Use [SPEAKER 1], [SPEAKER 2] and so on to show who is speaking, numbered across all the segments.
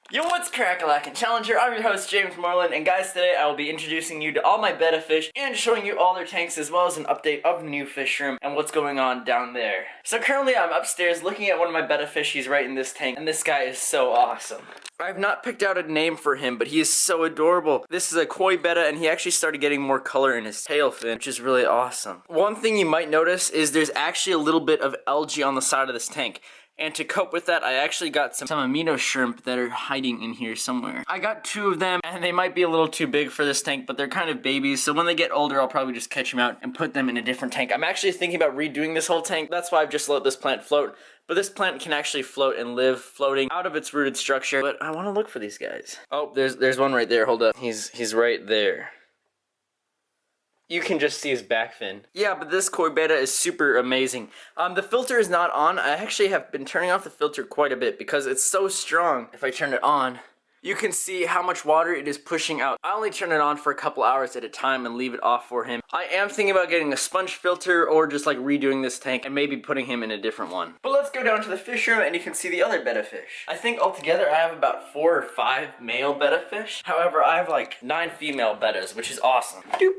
[SPEAKER 1] Yo, what's crack-a-lackin' Challenger? I'm your host, James Morelan, and guys, today I will be introducing you to all my betta fish and showing you all their tanks as well as an update of the new fish room and what's going on down there. So currently I'm upstairs looking at one of my betta fish. He's right in this tank, and this guy is so awesome. I've not picked out a name for him, but he is so adorable. This is a koi betta, and he actually started getting more color in his tail fin, which is really awesome. One thing you might notice is there's actually a little bit of algae on the side of this tank. And to cope with that, I actually got some amino shrimp that are hiding in here somewhere. I got 2 of them, and they might be a little too big for this tank, but they're kind of babies, so when they get older, I'll probably just catch them out and put them in a different tank. I'm actually thinking about redoing this whole tank. That's why I've just let this plant float. But this plant can actually float and live floating out of its rooted structure. But I want to look for these guys. Oh, there's one right there. Hold up. He's right there. You can just see his back fin. Yeah, but this koi betta is super amazing. The filter is not on. I actually have been turning off the filter quite a bit because it's so strong. If I turn it on, you can see how much water it is pushing out. I only turn it on for a couple hours at a time and leave it off for him. I am thinking about getting a sponge filter or just like redoing this tank and maybe putting him in a different one. But let's go down to the fish room and you can see the other betta fish. I think altogether I have about 4 or 5 male betta fish. However, I have like 9 female bettas, which is awesome. Doop.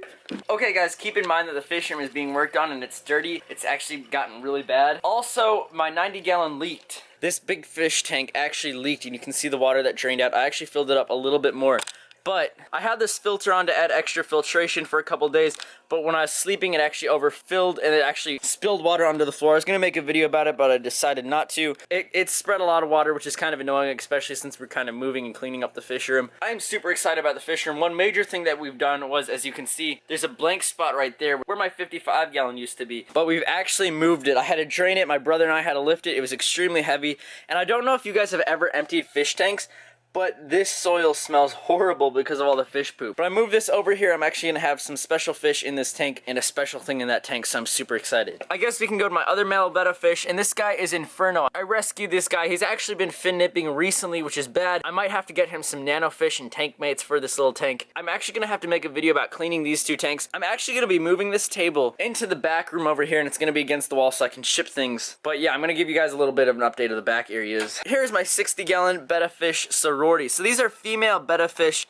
[SPEAKER 1] Okay guys, keep in mind that the fish room is being worked on and it's dirty. It's actually gotten really bad. Also, my 90-gallon leaked. This big fish tank actually leaked and you can see the water that drained out. I actually filled it up a little bit more. But I had this filter on to add extra filtration for a couple days, but when I was sleeping it actually overfilled and it actually spilled water onto the floor. I was going to make a video about it, but I decided not to. It spread a lot of water, which is kind of annoying, especially since we're kind of moving and cleaning up the fish room. I am super excited about the fish room. One major thing that we've done was, as you can see, there's a blank spot right there where my 55-gallon used to be, but we've actually moved it. I had to drain it. My brother and I had to lift it. It was extremely heavy, and I don't know if you guys have ever emptied fish tanks, but this soil smells horrible because of all the fish poop. But I moved this over here. I'm actually gonna have some special fish in this tank and a special thing in that tank, so I'm super excited. I guess we can go to my other male betta fish, and this guy is Infernal. I rescued this guy. He's actually been fin nipping recently, which is bad. I might have to get him some nano fish and tank mates for this little tank. I'm actually gonna have to make a video about cleaning these 2 tanks. I'm actually gonna be moving this table into the back room over here, and it's gonna be against the wall so I can ship things. But yeah, I'm gonna give you guys a little bit of an update of the back areas. Here's my 60-gallon betta fish Sorority. So these are female betta fish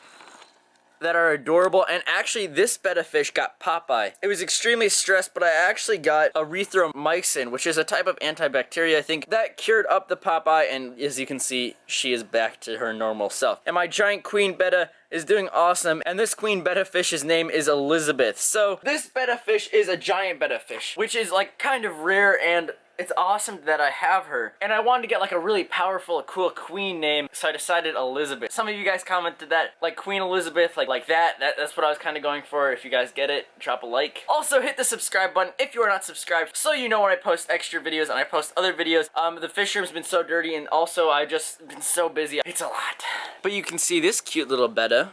[SPEAKER 1] that are adorable, and actually this betta fish got Popeye. It was extremely stressed, but I actually got erythromycin, which is a type of antibacteria, I think, that cured up the Popeye, and as you can see, she is back to her normal self. And my giant queen betta is doing awesome, and this queen betta fish's name is Elizabeth. So this betta fish is a giant betta fish, which is like kind of rare, and it's awesome that I have her. And I wanted to get like a really powerful, cool queen name, so I decided Elizabeth. Some of you guys commented that, like Queen Elizabeth, like that. That's what I was kind of going for. If you guys get it, drop a like. Also, hit the subscribe button if you are not subscribed, so you know when I post extra videos and I post other videos. The fish room's been so dirty, and also I've just been so busy. It's a lot. But you can see this cute little betta.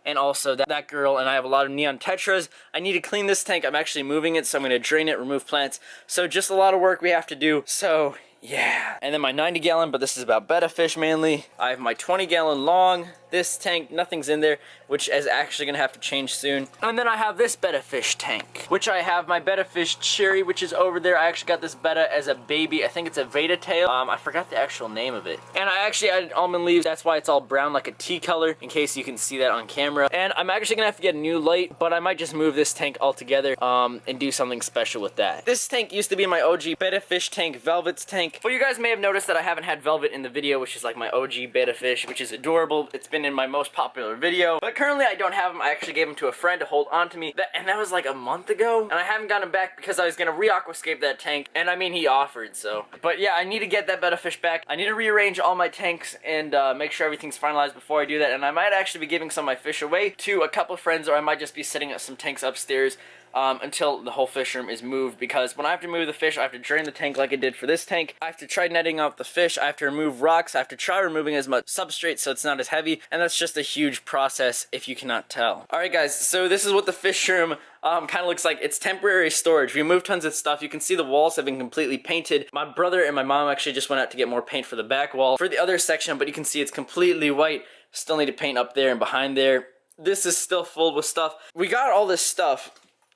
[SPEAKER 1] And also that girl, and I have a lot of neon tetras. I need to clean this tank. I'm actually moving it, so I'm going to drain it, remove plants. So just a lot of work we have to do. So yeah. And then my 90-gallon, but this is about betta fish mainly. I have my 20-gallon long. This tank, nothing's in there, which is actually gonna have to change soon. And then I have this betta fish tank, which I have my betta fish Cherry, which is over there. I actually got this betta as a baby. I think it's a Veda tail. I forgot the actual name of it. And I actually added almond leaves. That's why it's all brown like a tea color, in case you can see that on camera. And I'm actually gonna have to get a new light, but I might just move this tank altogether and do something special with that. This tank used to be my OG betta fish tank, Velvet's tank. But you guys may have noticed that I haven't had Velvet in the video, which is like my OG betta fish, which is adorable. It's been in my most popular video, but currently I don't have him. I actually gave him to a friend to hold on to me, and that was like a month ago, and I haven't gotten him back because I was gonna re-aquascape that tank, and I mean, he offered, so. But yeah, I need to get that betta fish back. I need to rearrange all my tanks and make sure everything's finalized before I do that, and I might actually be giving some of my fish away to a couple friends, or I might just be setting up some tanks upstairs until the whole fish room is moved, because when I have to move the fish, I have to drain the tank like I did for this tank. I have to try netting out the fish. I have to remove rocks. I have to try removing as much substrate so it's not as heavy, and that's just a huge process if you cannot tell. Alright guys, so this is what the fish room kind of looks like. It's temporary storage. We moved tons of stuff. You can see the walls have been completely painted. My brother and my mom actually just went out to get more paint for the back wall for the other section, but you can see it's completely white. Still need to paint up there and behind there. This is still full with stuff. We got all this stuff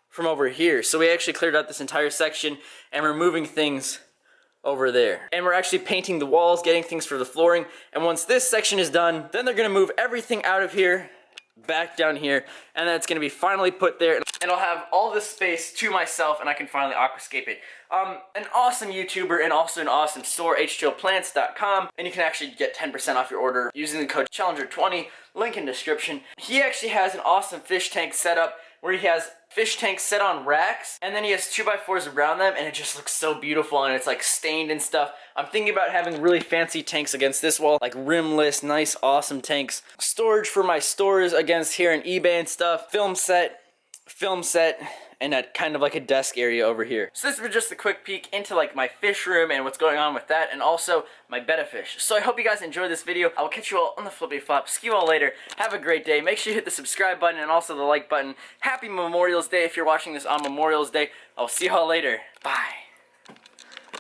[SPEAKER 1] from over here, so we actually cleared out this entire section, and we're moving things over there. And we're actually painting the walls, getting things for the flooring. And once this section is done, then they're gonna move everything out of here, back down here, and then it's gonna be finally put there. And I'll have all this space to myself, and I can finally aquascape it. An awesome YouTuber and also an awesome store, h2oplants.com, and you can actually get 10% off your order using the code Challenger20, link in description. He actually has an awesome fish tank setup where he has fish tanks set on racks, and then he has 2x4s around them, and it just looks so beautiful, and it's like stained and stuff. I'm thinking about having really fancy tanks against this wall, like rimless, nice, awesome tanks. Storage for my stores against here and eBay and stuff. Film set, and a kind of like a desk area over here. So this was just a quick peek into like my fish room and what's going on with that, and also my betta fish. So I hope you guys enjoyed this video. I will catch you all on the flippy flop. See you all later. Have a great day. Make sure you hit the subscribe button and also the like button. Happy Memorial's Day if you're watching this on Memorial's Day. I'll see you all later. Bye.